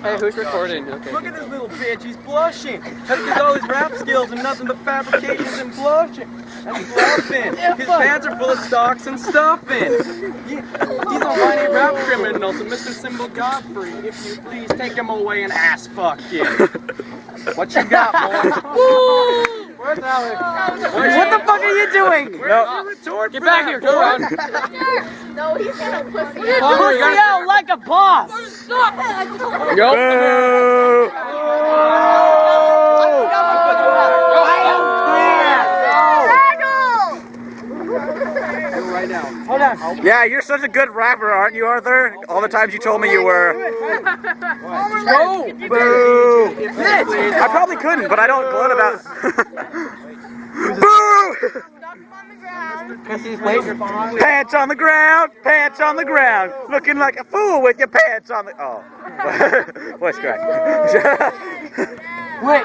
Hey, who's recording? Okay. Look at this little bitch, he's blushing. That's because all his rap skills and nothing but fabrications and blushing. And bluffing. His pants are full of stocks and stuffing. He's a whiny rap criminal, so Mr. Symbol Godfrey, if you please take him away and ass fuck him. What you got, boy? Where's Alex? What the fuck are you doing? Get back here, go on. No, he's gonna pussy Pussy out like a boss. Nope. Right now. Hold on. Yeah, you're such a good rapper, aren't you, Arthur? All the times you told me you were. No. Boo! I probably couldn't, but I don't gloat about. Boo! Pants on the ground, pants on the ground, looking like a fool with your pants on the. Oh, voice crack. Wait.